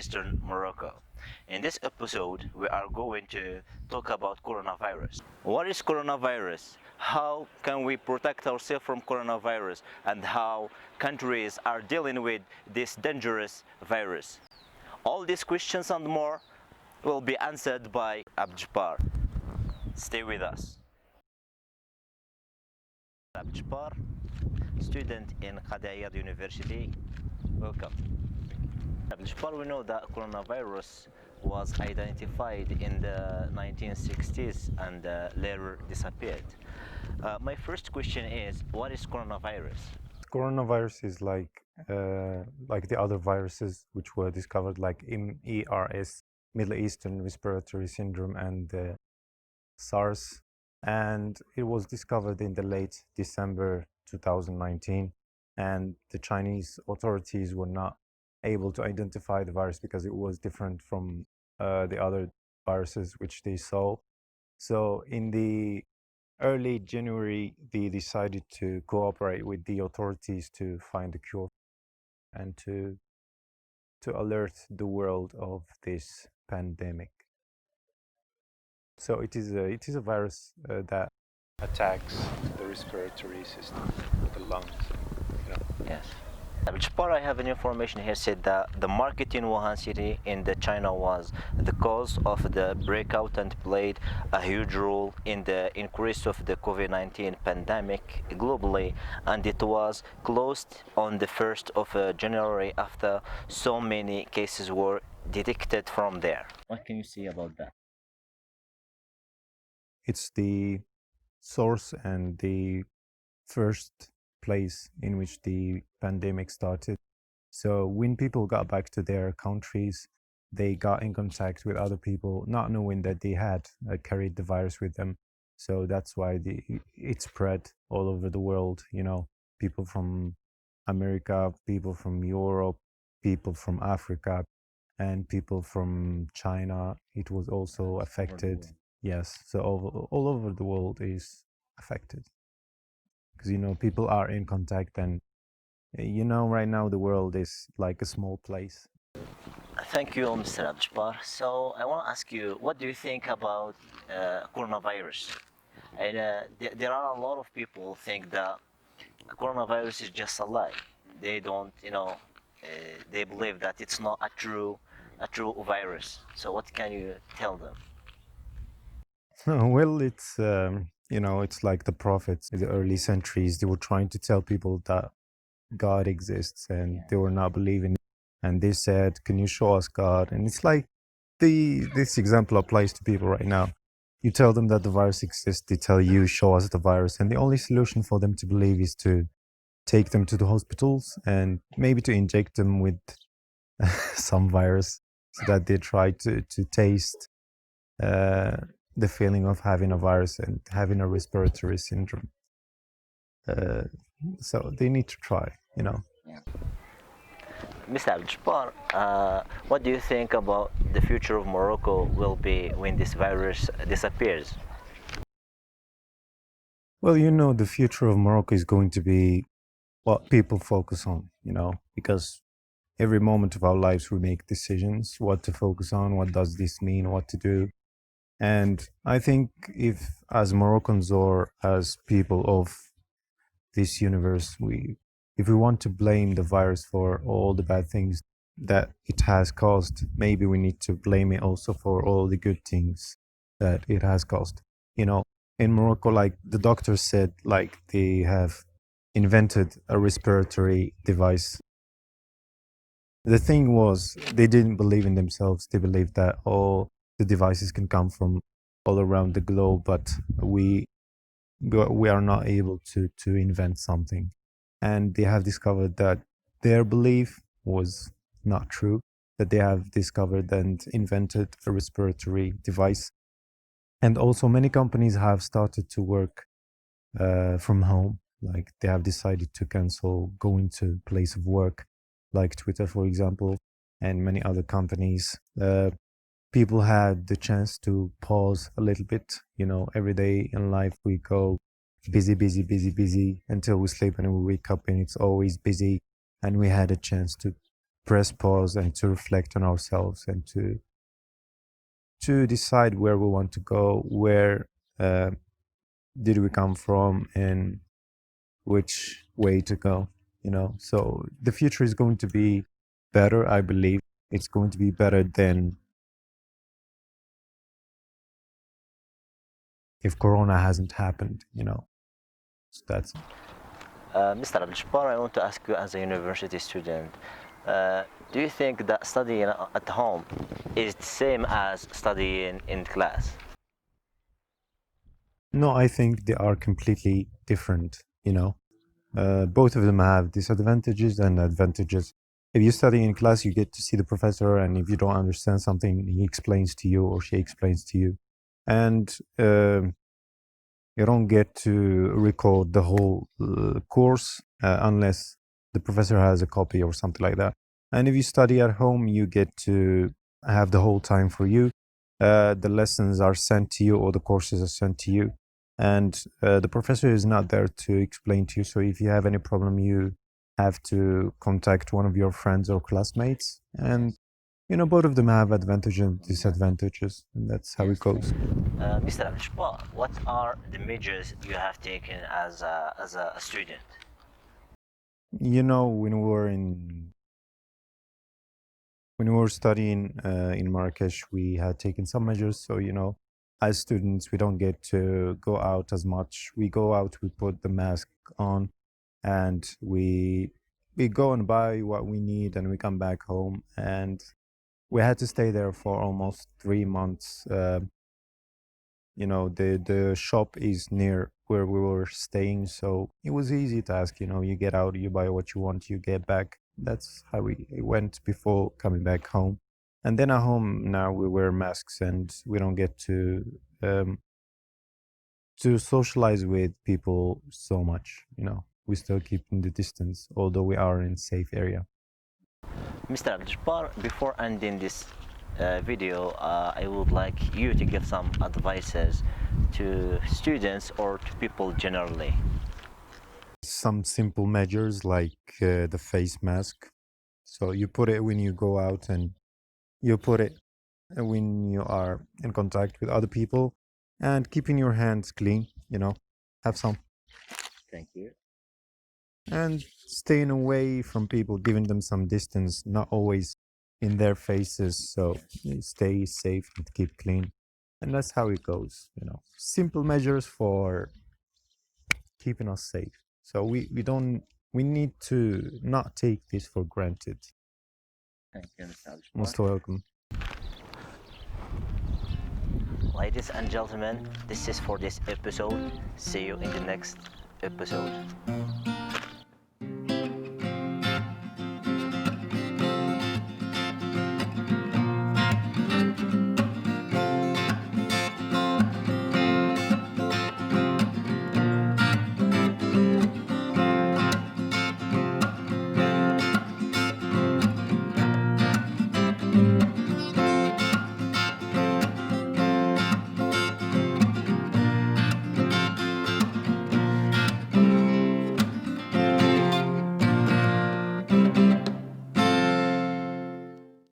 eastern Morocco. In this episode, we are going to talk about coronavirus. What is coronavirus? How can we protect ourselves from coronavirus? And how countries are dealing with this dangerous virus? All these questions and more will be answered by Abdjbar. Stay with us. Abdjbar, student in Qadiyat University. Welcome. Abdjbar, we know that coronavirus was identified in the 1960s and later disappeared. My first question is, what is coronavirus? Coronavirus is like the other viruses which were discovered, like MERS, Middle Eastern Respiratory Syndrome, and SARS, and it was discovered in the late December 2019, and the Chinese authorities were not able to identify the virus because it was different from the other viruses which they saw. So in the early January, they decided to cooperate with the authorities to find a cure and to alert the world of this pandemic. So it is a virus that attacks the respiratory system, the lungs. Yes. Abdjbar, I have an information here said that the market in Wuhan city in the China was the cause of the breakout and played a huge role in the increase of the COVID-19 pandemic globally, and it was closed on the 1st of January after so many cases were detected from there. What can you say about that? It's the source and the first place in which the pandemic started. So when people got back to their countries, they got in contact with other people, not knowing that they had carried the virus with them. So that's why it spread all over the world. People from America, people from Europe, people from Africa, and people from China. It was also affected. Yes, so all over the world is affected because people are in contact, and right now the world is like a small place. Thank you, Mr. Abdjbar. So I want to ask you, what do you think about coronavirus? And there are a lot of people think that coronavirus is just a lie. They don't, they believe that it's not a true virus. So what can you tell them? Well, it's like the prophets in the early centuries. They were trying to tell people that God exists, and they were not believing it. And they said, "Can you show us God?" And it's like this example applies to people right now. You tell them that the virus exists, they tell you, "Show us the virus." And the only solution for them to believe is to take them to the hospitals and maybe to inject them with some virus so that they try to taste the feeling of having a virus and having a respiratory syndrome. So they need to try. Mr. Abdjbar, what do you think about the future of Morocco will be when this virus disappears? Well, the future of Morocco is going to be what people focus on, because every moment of our lives we make decisions, what to focus on, what does this mean, what to do. And I think if, as Moroccans or as people of this universe, if we want to blame the virus for all the bad things that it has caused, maybe we need to blame it also for all the good things that it has caused. In Morocco, like the doctors said, like they have invented a respiratory device. The thing was, they didn't believe in themselves. They believed that all the devices can come from all around the globe, but we are not able to invent something. And they have discovered that their belief was not true, that they have discovered and invented a respiratory device. And also many companies have started to work from home, like they have decided to cancel going to place of work, like Twitter, for example, and many other companies. People had the chance to pause a little bit. Every day in life we go busy, busy, busy, busy until we sleep and we wake up and it's always busy. And we had a chance to press pause and to reflect on ourselves and to decide where we want to go, where uh, did we come from, and which way to go. So the future is going to be better. I believe it's going to be better than if Corona hasn't happened. So that's Mr. Abdul I want to ask you as a university student, do you think that studying at home is the same as studying in class? No, I think they are completely different. Both of them have disadvantages and advantages. If you study in class, you get to see the professor, and if you don't understand something, he explains to you or she explains to you. And you don't get to record the whole course unless the professor has a copy or something like that. And if you study at home, you get to have the whole time for you. The lessons are sent to you or the courses are sent to you. And the professor is not there to explain to you. So if you have any problem, you have to contact one of your friends or classmates. And both of them have advantages and disadvantages, and that's how it goes. Mr. Abdul what are the majors you have taken as a student? When we were studying in Marrakesh, we had taken some measures. So, as students, we don't get to go out as much. We go out, we put the mask on, and we go and buy what we need, and we come back home. And we had to stay there for almost 3 months. The shop is near where we were staying, so it was easy to ask. You get out, you buy what you want, you get back. That's how it went before coming back home. And then at home now we wear masks, and we don't get um, to socialize with people so much. We still keeping the distance, although we are in safe area. Mr. Abdul before ending this video, I would like you to give some advices to students or to people generally. Some simple measures like the face mask. So you put it when you go out, and you put it when you are in contact with other people, and keeping your hands clean. Have some, Thank you. and staying away from people, giving them some distance, not always in their faces. So stay safe and keep clean. And that's how it goes. Simple measures for keeping us safe. So we need to not take this for granted. Thank you, Mr. Abdul Most welcome. Ladies and gentlemen, this is for this episode. See you in the next episode.